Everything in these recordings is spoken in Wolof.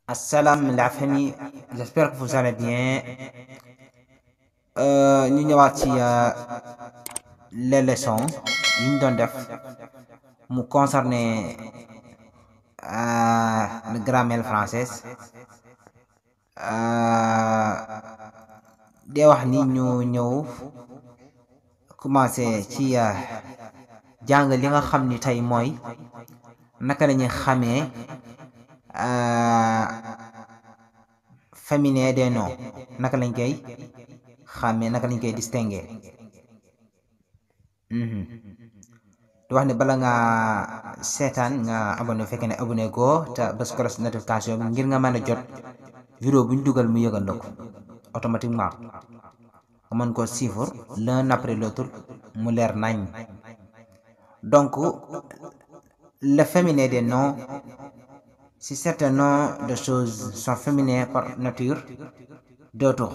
Assalam la famille, j'espère que vous allez bien. Ñu ñëwaat ci les leçons yi ñu doon def mu concerné le grammaire française. di wax ni ñu ñëw commencé ci jàng li nga xam ni tey mooy naka la ñuy xamee féminin des noms, naka lañ koy xàmmee, naka lañ koy distinguer. di wax ne bala nga seetaan nga abonné, fekkee ne abonné go te bés cloche notification bi ngir nga mën a jot vidéo bu ñu dugal mu yëgal la ko automatiquement nga mën ko suivre l'un après l'autre mu leer nañ. Donc le féminin des noms, si certains noms de choses sont féminins par nature, d'autres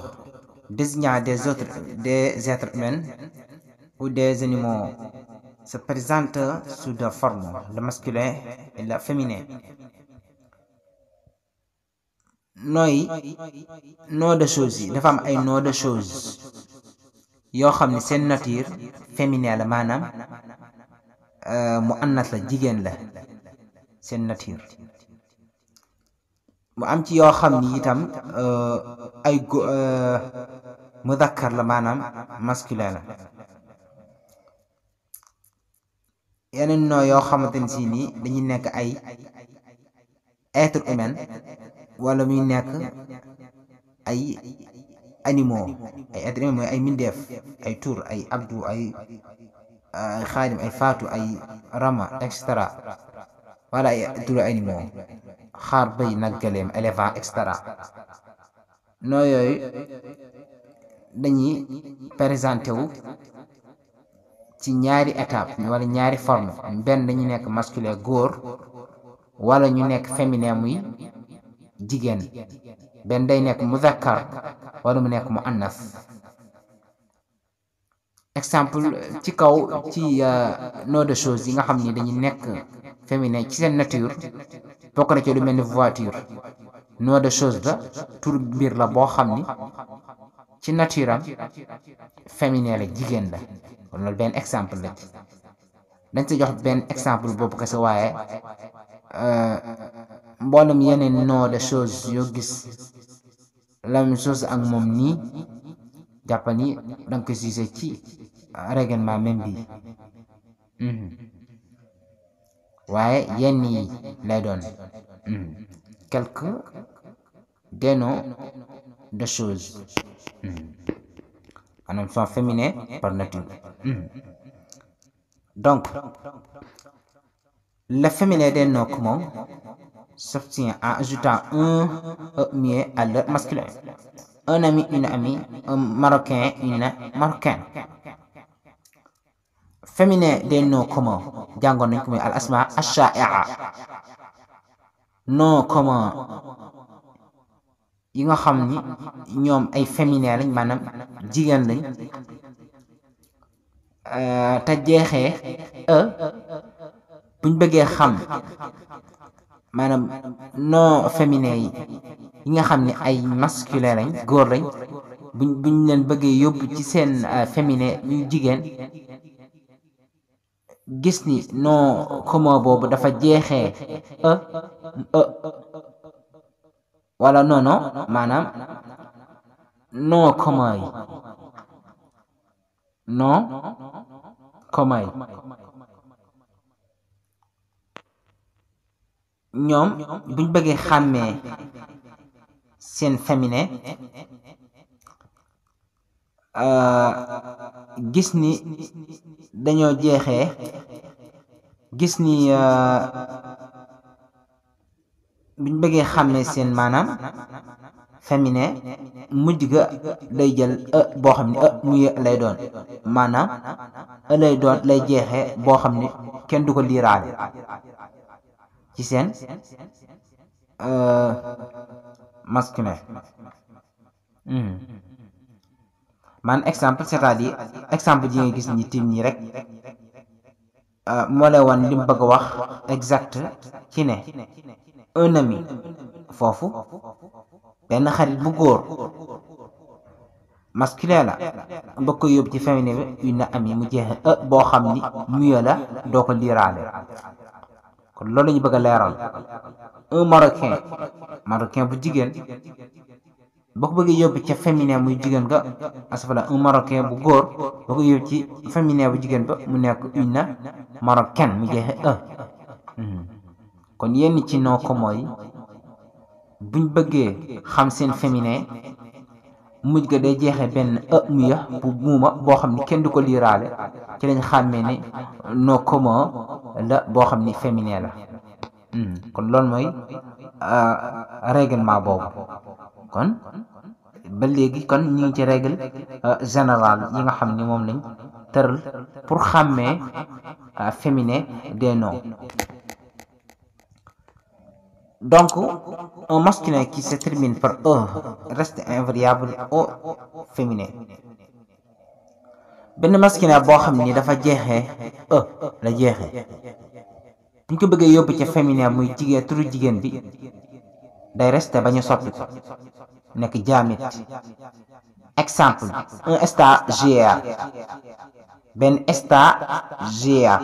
désignant des êtres humains ou des animaux se présentent sous deux formes, le masculin et le féminin. Nom de choses yi dafa am ay nom de choses yoo xam ne seen nature féminin la, maanaam mu annas la, jigéen la seen nature. mu am ci yoo xam ni itam ay mudakkar la, maanaam masculin la. yeneen noo yoo xamante ni si nii dañuy nekk ay être humain wala muy nekk ay animaux. ay être humain mooy ay mindeef, ay tur, ay abdu, ay xaadim, ay faatu, ay rama, et cetera. wala ay turu animaux, xaar, bëy, nag, gëléem, éléphant, et cetera. noo yooyu dañuy présenté wu ci ñaari étape wala ñaari forme. benn dañu nekk masculin góor, wala ñu nekk féminin muy jigéen. benn day nekk muzakkar wala mu nekk mu annas. exemple ci kaw ci nom de choses yi nga xam ni dañu nekk féminin ci seen nature bokk na ci lu mel ni voiture. nom de chose la, tur mbir la boo xam ni ci nature am féminin la, jigéen la. kon loolu benn exemple la ci. dañ ci jox benn exemple boobu kese, waaye mboolem yeneen nom de chose yoo gis la même chose ak moom nii, jàppa ni danga ko siise ci règlement même bi. waaye yenn yi lay doon quelques des noms de choses maanaam sont féminins par nature. Donc le féminin des noms communs s'obtient en ajoutant un muet à leur masculin. Un ami, une amie, un marocain, une marocaine. Féminin des noms communs jàngoon nañ ko muy al asma ash-sha'i'a. nom commun yi nga xam ni ñoom ay féminin lañ, maanaam jigéen lañ, te jeexee buñ bëggee xam maanaam nom féminin yi nga xam ne ay masculin lañ, góor lañ, buñ leen bëggee yóbbu ci seen féminin yu jigéen, gis ni nom commun boobu dafa jeexee wala non maanaam nom commun yi ñoom buñ bëggee xàmmee seen féminin, gis ni dañoo jeexee, gis ni buñ bëggee xàmmee seen maanaam féminin, mujj ga day jël boo xam ne muy lay doon, maanaam lay doon, lay jeexee boo xam ne kenn du ko liiraale ci seen masculin. man exemple, c'est-à-dire exemple ji nga gis ni tim ñi rek moo lay wan li mu bëgg a wax exact ci ne un ami foofu benn xarit bu góor masculin la ba ko yóbbu ci féminin bi une amie mu jeexe boo xam ni muet la doo ko liiraale kon loolu la ñu bëgg a leeral un marocain bu jigéen boo ko bëggee yóbbu ca féminin muy jigéen nga asafala un marocain bu góor boo ko yóbbu ci féminin bu jigéen ba mu nekk une marocaine mu jeexe kon yenn ci noo ko mooy buñ bëggee xam seen féminin mujj ga day jeexee benn muya bu muuma boo xam ni kenn du ko liiraale ci lañ xàmmee ne noo commun la boo xam ni féminin la kon loolu mooy règlement boobu kon ba léegi kon ñu ngi ci règle générale yi nga xam ni moom lañ tëral pour xàmmee féminin des noms. Donc, un masculin qui se termine par reste invariable au féminin. benn masculin boo xam ni dafa jeexee la jeexee bu ñu ko bëggee yóbbu ca féminin muy jigéen turu jigéen bi day rester bañu soppi ko nekk jaamit. Exemple, un stagiaire benn stagiaire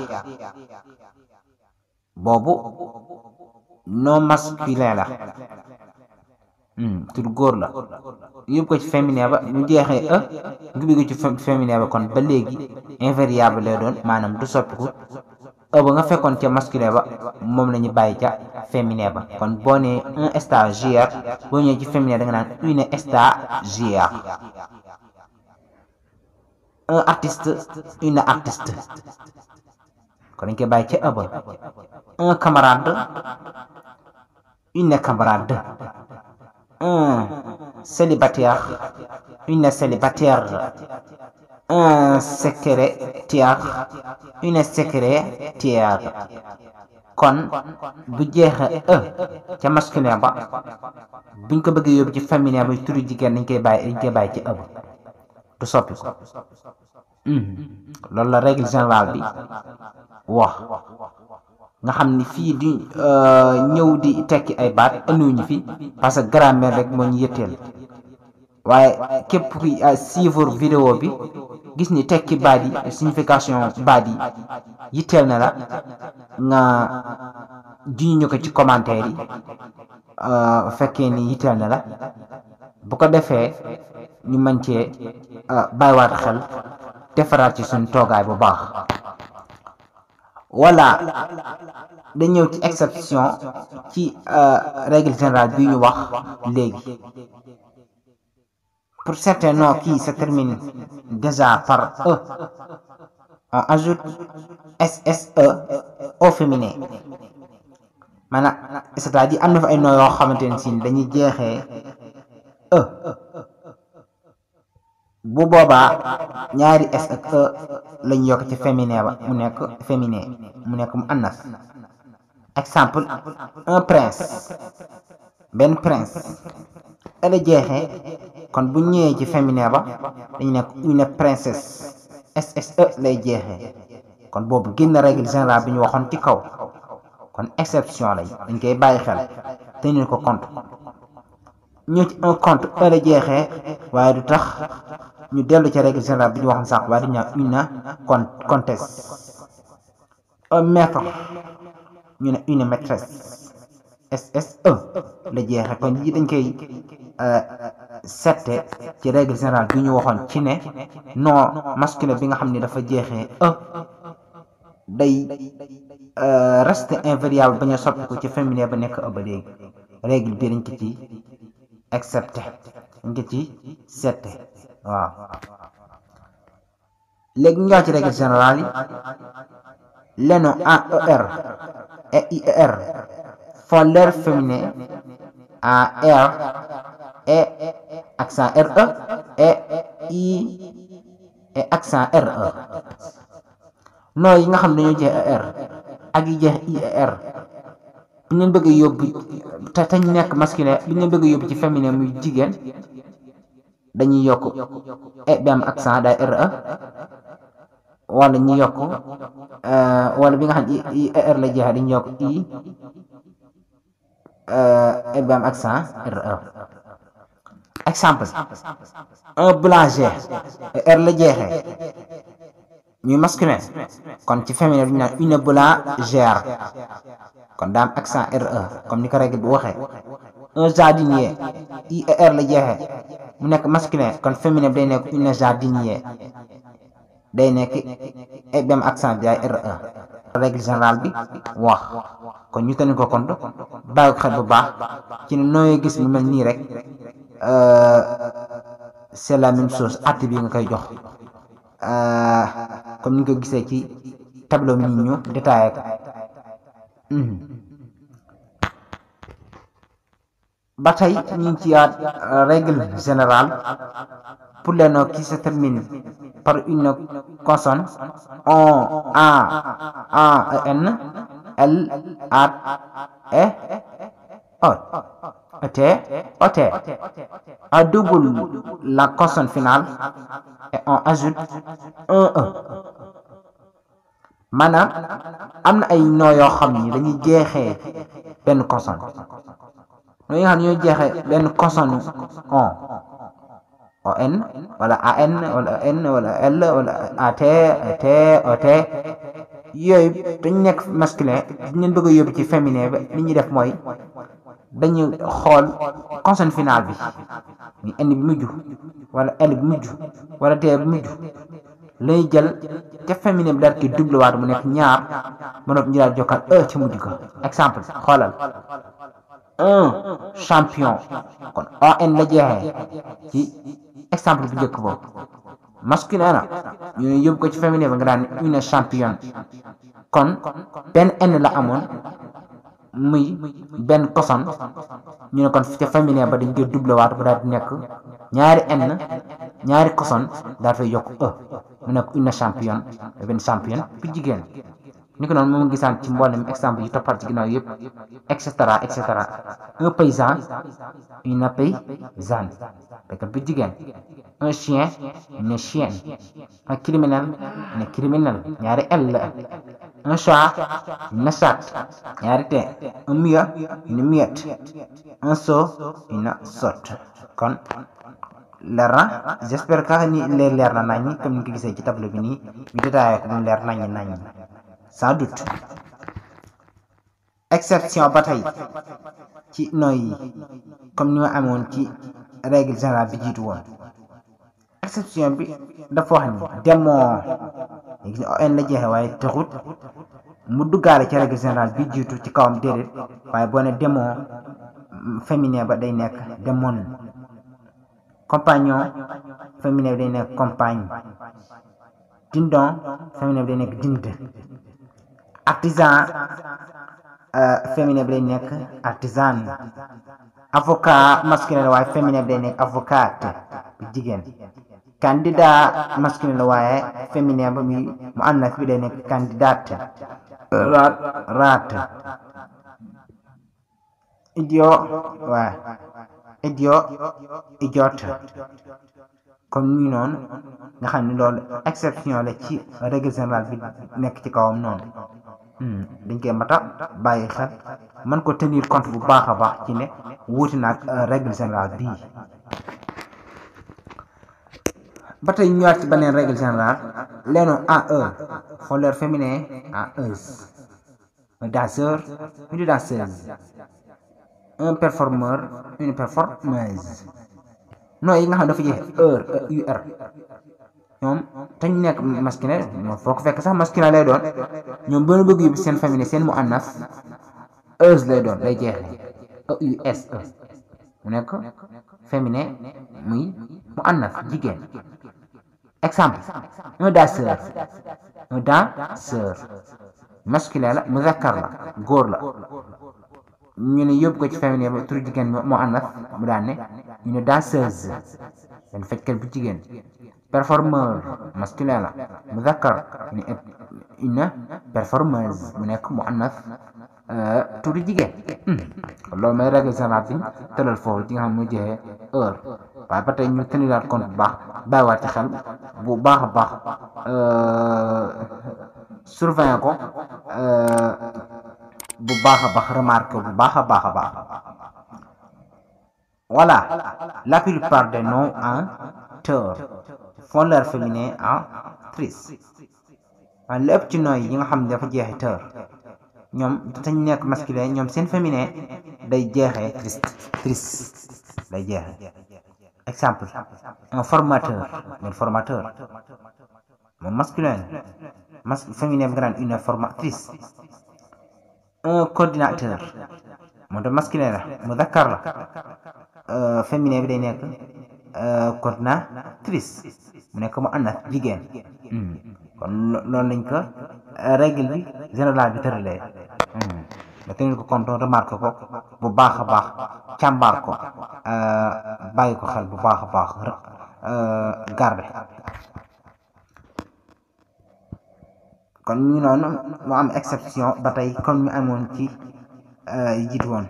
boobu non masculin la tur góor la yóbbu ko ci féminin ba mu jeexee ngi bëgg ci féminin ba kon ba léegi invariable lay doon maanaam du soppiku ba nga fekkoon ca masculin ba moom la ñu bàyyi ca féminin ba kon boo nee un stagiaire boo ñëwee ci féminin da nga naan une stagiaire. Un artiste une artiste kon dañ koy bàyyi ca ëba. Un camarade une camarade. Un célibataire une célibataire. Un secrétaire une secrétaire. kon bu jeexee ca masculin ba buñ ko bëggee yóbbu ci féminin ba turu jigéen dañ koy bàyyi ci ëba du soppi ko. loolu la règle générale bi wax nga xam ni fii di ñëw di tekki ay baat andiwuñu fi parce que grammaire rek moo ñu yëtteel waaye képp kuy suivre vidéo bi gis ni tekki baat yi signification baat yi yitteel na la nga juñu ko ci commentaire yi fekkee ni yitteel na la bu ko defee ñu mën cee bàyyiwaat xel defaraat ci suñu toogaay bu baax. Voilà da ñëw ci exception ci règle générale bi ñu wax léegi. Pour certains noms qui se terminent déjà par E, on ajoute SSE au féminin. maanaam c'est-à-dire am na fa ay noms yoo xamante ne si dañuy jeexee E. bu boobaa ñaari S ak E lañ yokk ci féminin ba mu nekk féminin mu nekk mu annas. Exemple, un prince benn prince E la jeexee kon bu ñëwee ci féminin ba dañu nekk une princesse SSE lay jeexee kon boobu génn règle générale bi ñu waxoon ci kaw kon exception lay dañ koy bàyyi xel tenir ko compte. ñëw ci un compte E la jeexee waaye du tax ñu dellu ci règle générale bi ñu waxoon sax waaye dañu naan une comtesse. Un maître ñu ne une maîtresse SSE la jeexee kon yi dañ koy sette ci règle générale bi ñu waxoon ci ne non masculin bi nga xam ne dafa jeexee E day reste invariable bañ a soppi ko ci féminin ba nekk E ba léegi règle bi dañ ko ci excepté dañ ko ci sette waaw. léegi ñu ñëw ci règle générale yi les noms AER et IER font leur féminin AR et accent RE et I et accent RE. noms yi nga xam ne dañoo jeex ER ak yi jeex IER bu ñu bëgg a yóbbu te ñu nekk masculin bu ñu bëgg a yóbbu ci féminin muy jigéen dañuy yokk E bi am accent day RE wala ñu yokk wala bi nga xam IER la jeexee dañuy yokk I et bi am accent RE. Exemple, un boulanger R la jeexee ñuy masculin kon ci féminin duñu naan une boulangère kon daa am accent RE comme ni ko règle bi waxee. Un jardinier IER la jeexee mu nekk masculin kon féminin bi day nekk une jardinier day nekk et bi am accent bi ay RE. règle générale bi wax kon ñu tënk ko kon bàyyi ko xel bu baax ci ne nooy gis lu mel nii rek c'est la même chose àtte bi nga koy jox comme ni nga ko gisee ci tableau mi ñu détaillé ko. ba tey ñu ngi ci yaat règle générale pour les noms qui se terminent par une consonne on a n l a e o t on double la consonne finale et on ajoute un e. maanaam am na ay noo yoo xam ni dañuy jeexee benn consonne noo yoo xam ne ñoo jeexee benn consonne on wala an wala n wala l wala at t ot yooyu dañu nekk masculin dañ leen bëgg a yóbbu ci féminin ba li ñuy def mooy dañu xool consonne finale bi ni n bi mujj wala l bi mujj wala t bi mujj lay jël ca féminin bi daal ki double waat mu nekk ñaar ba noppi ñu daal jokkal e ci mujj ko. Exemple xoolal un champion kon on la jeexee ci exemple bu njëkk boobu masculin na ñu ne yóbbu ko ci féminin ba nga daan une championne kon benn n la amoon muy benn consonne ñu ne kon ca féminin ba dañ koy double waat ba daal di nekk ñaari n ñaari consonne daal fay yokk e mu nekk une championne benn championne bu jigéen. ni ko noonu moom gisaan ci mboolem exemple yi toppat ci ginnaaw yëpp et cetera et cetera. Un paysan une paysanne béykat bu jigéen. Un chien une chienne. Un criminel une criminel ñaari L la. Un chat une chatte ñaari T. Un muet une muette. Un sot une sotte. kon leer na j'espère que ni leer na nañ comme ni ko gisee ci tableau bi nii ñu détaillé ko mu leer nañ sans doute. Exception ba tey ci nooy yi comme ni ma amoon ci règle générale bi jiitu woon. Exception bi dafa wax ni demoo léegi on la jeexee waaye taxut mu duggaale ci règle générale bi jiitu ci kawam déedéet waaye boo ne demoo féminin ba day nekk demoon. Compagnon féminin bi day nekk compagne. Dindon féminin bi day nekk dinde. Artisan féminin bi day nekk artisan. Avocat masculin la waaye féminin bi day nekk avocate bu jigéen. Candidat masculin la waaye féminin ba mu annas bi day nekk candidate. Rat idiot waaye idiote comme ñu noonu nga xam ne loolu exception la ci règle générale bi nekk ci kawam noonu dañ koy mata bàyyi xel mën ko tenir compte bu baax a baax ci ne wuuti naag règle générale bii. ba tey ñu ñëwaat ci beneen règle générale leenu AE fleur féminin AEuse. Un danseur une danseuse. Un performeur une performeuse. non yi nga xam dafa jeex EUR ñoom te ñu nekk masculin ñoom foo ko fekk sax masculin lay doon ñoom boo bëgg yóbbu seen féminin seen mu annas euse lay doon lay jeexee EUSE mu nekk féminin muy mu annas jigéen. Exemple un danseur masculin la muzakkar la góor la ñu ne yóbbu ko ci féminin ba turu jigéen mu annas mu daan ne ñu ne danseuse benn fecckat bu jigéen. Performeur masculin la muzakkar une performeuse mu nekk mu annas turu jigéen. loolu mooy règle générale bi tëral foofu ci nga xam ne mu jeexee heure waaye ba tey ñu teniraat compte bu baax bàyyiwaat ci xel bu baax a baax surveiller ko bu baax a baax remarqué bu baax a baax a baax. Voilà, la plupart des noms en teur font leur féminin en tris. waaye lépp ci nooy yi nga xam ne dafa jeexee teur ñoom dañ nekk masculin ñoom seen féminin day jeexee tris day jeexee. Exemple, un formateur moom masculin féminin bi nga naan une formatrice. Un coordinateur moom tam masculin la muzakkar la féminin bi day nekk coordinatrice mu nekk mu annas jigéen. kon loolu lañ ko règle bi général bi tëralee. nga tenir ko compte remarque ko bu baax a baax càmbar ko bàyyi ko xel bu baax a baax garde. kon ñu noonu mu am exception ba tey comme ñu amoon ci jiitu woon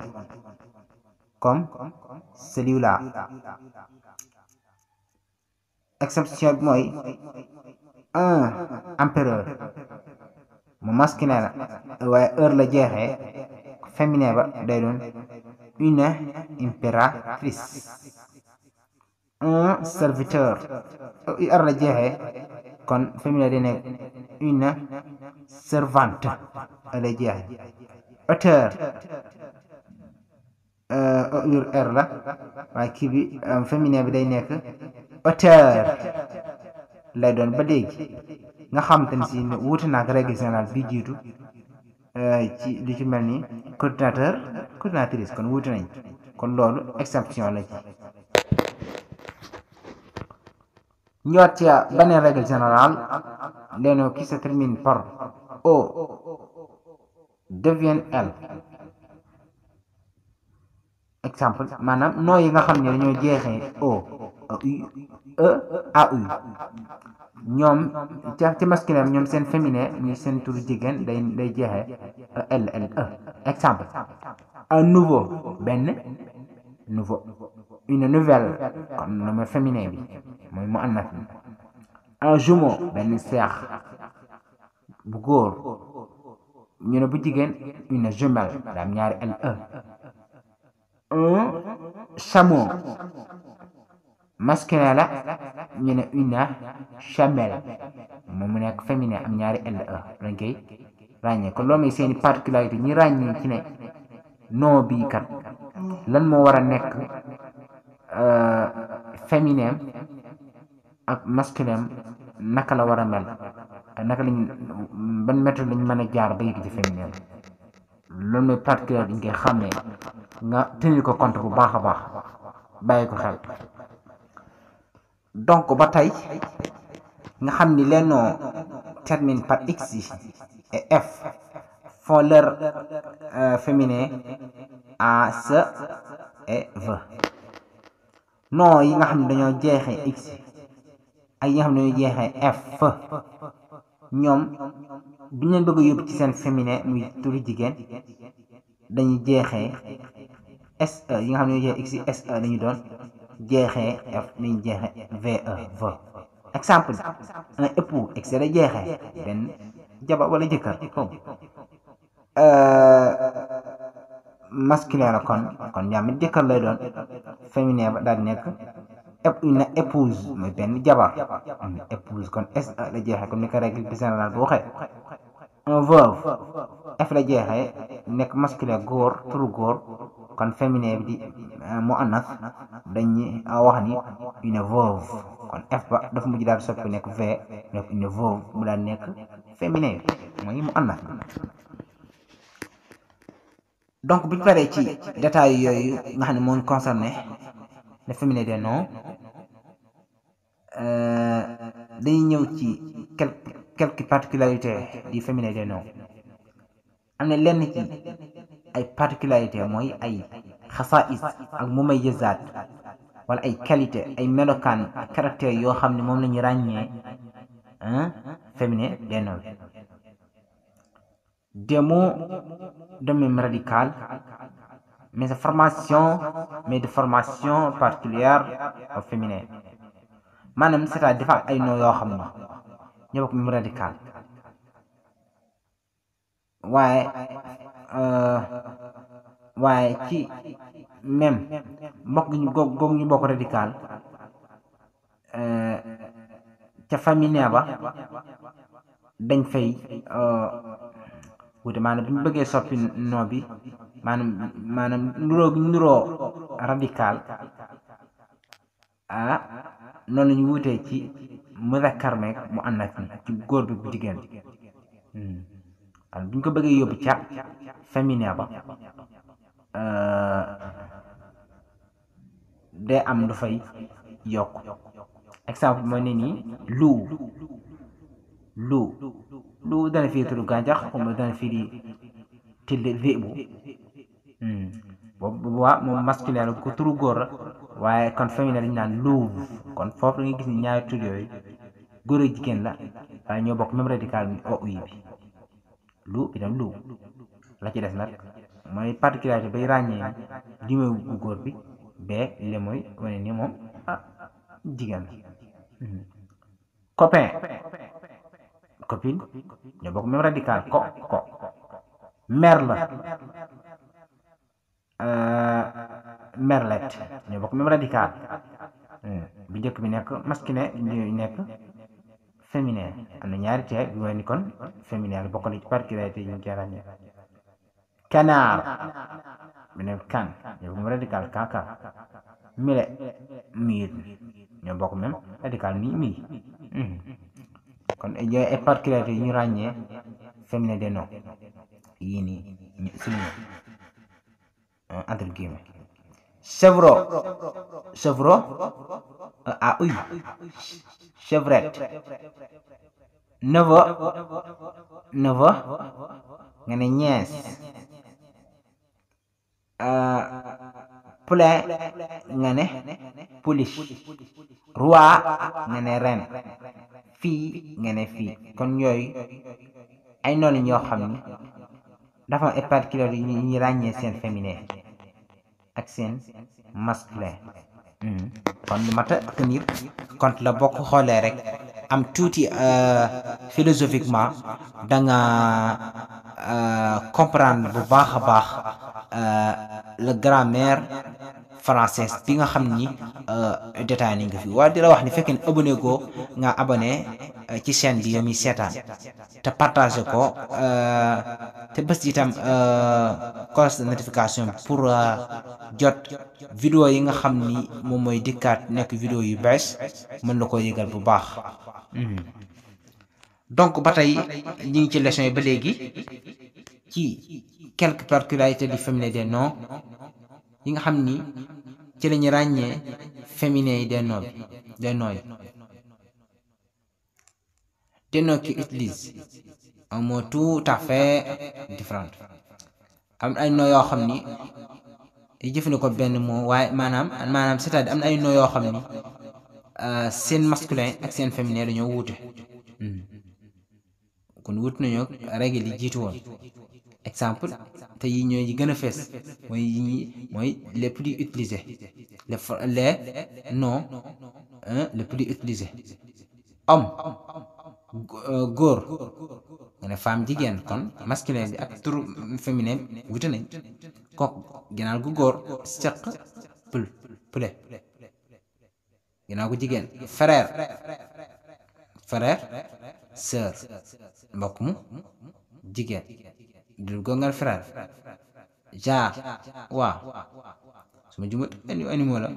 comme celui-là. exception bi mooy un empereur mu masculin la waaye heure la jeexee féminin ba day doon une impératrice. un serviteur heure la jeexee kon féminin day nekk une servante lay jeexee. auteur heure la waaye kii bi féminin bi day nekk auteur lay doon ba léegi nga xam te ne si wuute naag règle générale bi jiitu ci li ci mel ni coordinateur coordinatrice kon wuute nañ kon loolu exception la ci. ñëwaat ci beneen règle générale, les noms qui se terminent par O deviennent L. exemple maanaam noo yi nga xam ne dañoo jeexee O E A U ñoom ci masculin ñoom seen féminin muy seen turu jigéen day jeexee L L E. exemple un nouveau benn nouveau, une nouvelle kon nommé féminin bi mooy mu annas bi. un jumeau benn seex bu góor ñu ne bu jigéen une jumelle daa am ñaari L E. un chameau masculin la ñu ne une chamelle moom mu nekk féminin am ñaari L E lañ koy ràññee. kon loolu mooy seeni particularité ñi ràññee ci ne nom bii kat lan moo war a nekk féminin ak masculin naka la war a mel naka lañ ban méthode lañ mën a jaar ba yëg ci féminin loolu mooy particularité dañ koy xam ne nga tenir ko compte bu baax a baax bàyyi ko xel. donc ba tey nga xam ni les noms terminent par x et f font leur féminin en se et ve. non yi nga xam ne dañoo jeexee x ak yi nga xam ne dañoo jeexee f ñoom bu ñu leen bëgg a yóbbu ci seen féminin muy turu jigéen dañuy jeexee se yi nga xam ne dañoo jeexee x se dañu doon jeexee f dañuy jeexee ve ve. exemple un époux x da jeexee benn jabar wala jëkkër comme masculin la kon ñaamit jëkkër lay doon féminin ba daal di nekk une épouse mooy benn jabar une épouse kon s la jeexee comme ni ko règle bi générale bu waxee. un veuve f la jeexee nekk masculin góor turu góor kon féminin bi di mu annas dañuy wax ni une veuve kon f ba dafa mujj daal soppi nekk v nekk une veuve mu daal nekk féminin bi mooy mu annas. donc bu ñu paree ci détails yooyu nga xam ne moo concerné le féminin des noms dañuy ñëw ci quelques particularités du féminin des noms. am na lenn ci ay particularités mooy ay xasaais ak mumayyizaat wala ay qualité ay melokaan ak caractère yoo xam ne moom la ñu ràññee féminin des noms. des mots de même radical mais de formation particulière au féminin maanaam c'est-à-dire dafa am ay noms yoo xam ne ñoo bokk même radical waaye waaye ci même mbokk ñu goog ñu bokk radical ca féminin ba dañ fay wute maanaam bu ñu bëggee soppi nom bi maanaam nuroo radical noonu la ñu wutee ci muzakkar meek mu annas ni ci góor bi bu jigéen bi bu ñu ko bëggee yóbbu ca féminin ba day am lu fay yokk exemple mooy ne nii lu dana firi turu gàncax comme dana firi tilde vébu boobu waa moom masculin la ko turu góor la waaye kon féminin dañu naan louve kon foofu la nga gis ni ñaari tur yooyu góor ak jigéen la waaye ñoo bokk même radical bi OUI bi lu bi tam lu la ci des nag mooy particularité bay ràññee jumé gu góor bi bee le mooy wane ni moom jigéen la copain copine ñoo bokk même radical ko mère la merlette ñoo bokk même radical bi njëkk bi nekk masculin bi nekk féminin am na ñaari tee bi mooy ni kon féminin la bokk na ci particularité yi ñu koy ràññee canard bi nekk kan ñoo bokk même radical kaka mile miir ñoo bokk même radical mi kon yooyu ay particularité yi ñu ràññee féminin des noms yii nii ñu souligné entre guillemets chevreau oui chevrette neveu nga ne nièce poulain nga ne pouliche roi nga ne reine fille nga ne fille kon yooyu ay noonu ñoo xam ni dafa am ay particularité yi ñu ràññee seen féminin ak seen masculin kon lu mat a tenir compte la boo ko xoolee rek am tuuti philosophiquement da nga comprendre bu baax a baax la grammaire française bi nga xam ni détaillé nañ ko fi waaye di la wax ni fekkee ne abonné goo nga abonné ci chaîne bi yow mi seetaan te partagé ko te bés itam cloche de notification pour jot vidéo yi nga xam ni moom mooy dikkaat nekk vidéo yu bees mën na koo yëgal bu baax donc ba tey ñu ngi ci leçon yi ba léegi ci quelques particularités du féminin des noms yi nga xam ni ci lañu ràññee féminin yi des noms qui utilisent un mot tout à fait différent am ay noms yoo xam ni jëfandikoo benn mot waaye maanaam c'est-à-dire am na ay noms yoo xam ni seen masculin ak seen féminin dañoo wuute kon wut nañoo règle yi jiitu woon exemple te yi ñooy yi gën a fees mooy les plus utilisés les noms les plus utilisés homme góor nga ne femme jigéen kon masculin bi ak turu féminin wute nañ kooku ginnaaw gu góor seq poulet ginnaaw gu jigéen frère sœur mbokk mu jigéen dul go nga frère jaar waaw suma jumut animal la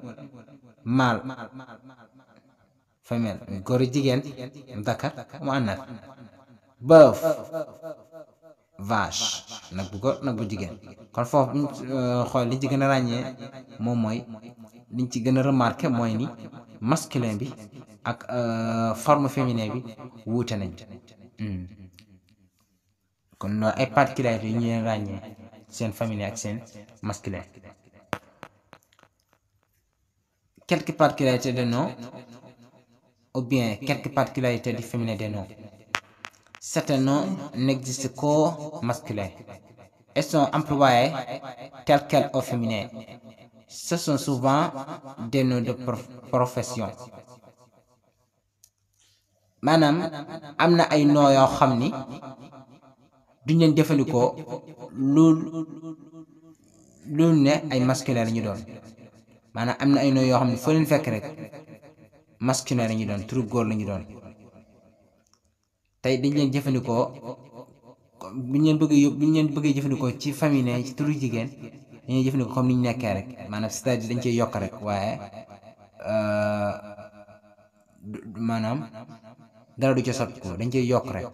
mâle femelle góor jigéen dakar mu annas bœuf vache nag bu góor nag bu jigéen kon foofu xool li ci gën a ràññee moom mooy liñ ci gën a remarqué mooy ni masculin bi ak forme féminin bi wuute nañ kon loolu ay particularités yu ñu leen ràññee seen féminin ak seen masculin. Quelques particularités des noms ou bien quelques particularités du féminin des noms. Certains noms n'existent qu'au masculin et sont employés tels quels au féminin. Ce sont souvent des noms de profession. maanaam am na ay noms yoo xam ni duñ leen jëfandikoo lu ne ay masculin la ñu doon maanaam am na ay noo yoo xam ne foo leen fekk rek masculin la ñu doon turu góor la ñu doon tey dañ leen jëfandikoo buñ leen bëggee jëfandikoo ci féminin ci turu jigéen dañuy jëfandikoo comme ni ñu nekkee rek maanaam c'est-à-dire dañ cey yokk rek waaye maanaam dara du ca soppi ko dañ cey yokk rek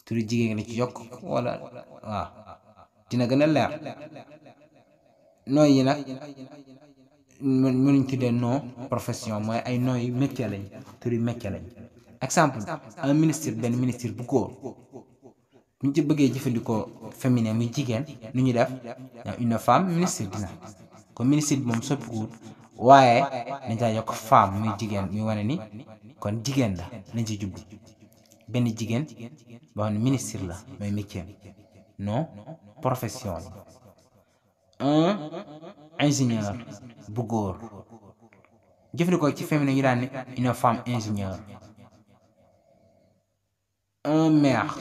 turu jigéen la ci yokk wala waaw dina gën a leer nooy yi nag mënuñ tuddee non profession mooy ay nooy métier lañ turi métier lañ exemple un ministre benn ministre bu góor buñ ci bëggee jëfandikoo féminin muy jigéen nu ñu def une femme ministre dina ko ministre bi moom soppikuwut waaye dañ caa yokk femme muy jigéen muy wane ni kon jigéen la lañ ci jublu benn jigéen boo xam ne ministre la mooy métier non profession un ingénieur bu góor jëfandikoo ci féminin ñu daan ne une femme ingénieur un maire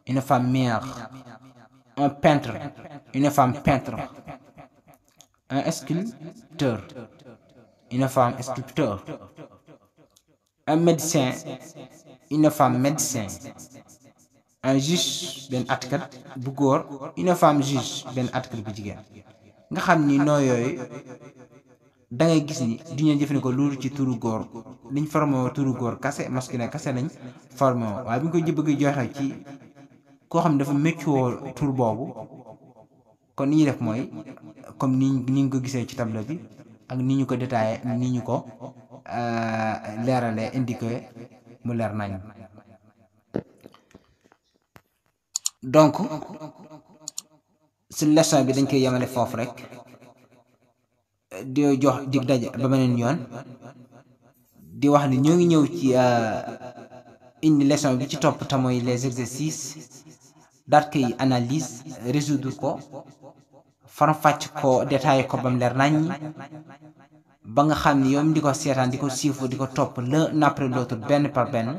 une femme maire un peintre une femme peintre un sculpteur une femme sculpteur un médecin une femme médecin un juge benn attekat bu góor une femme juge benn attekat bu jigéen nga xam ni noo yooyu da ngay gis ni duñu jëfandikoo loolu ci turu góor liñ formé turu góor kase masculin kase lañ formé waaye bu ñu ko bëgg joxe ci koo xam ne dafa méccoo tur boobu kon ni ñuy def mooy comme ni ñu ko gisee ci tableau bi ak ni ñu ko détaillé ni ñu ko leeralee indiqué mu leer nañ donc suñu leçon bi dañ koy yemale foofu rek di jox dig daje ba beneen yoon di wax ni ñoo ngi ñëw ci indi leçon bi ci topp te mooy les exercices daat koy analyse résoudre ko faram-fàcc ko détaillé ko bam leer nañ ba nga xam ni yow mi di ko seetaan di ko suivre di ko topp l'un après l'autre benn par benn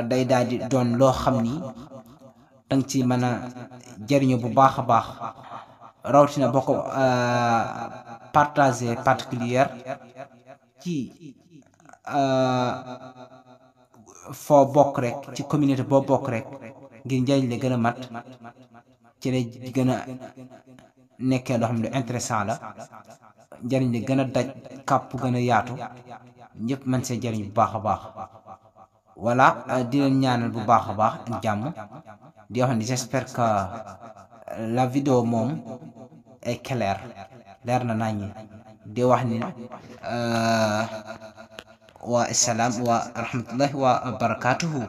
day daal di doon loo xam ni danga ci mën a jëriñu bu baax a baax rawatina boo ko partagé particulière ci foo bokk rek ci communauté boo bokk rek ngir njëriñ la gën a mat ci la gën a nekkee loo xam ne intéressant la njëriñ la gën a daj kàpp gën a yaatu ñëpp mën see jëriñ bu baax a baax voilà di leen ñaanal bu baax a baax ak jàmm di wax ni j'espère que la vidéo moom est claire leer na nañi di wax ni wa assalaam wa rahmatullahi wa barakatuhu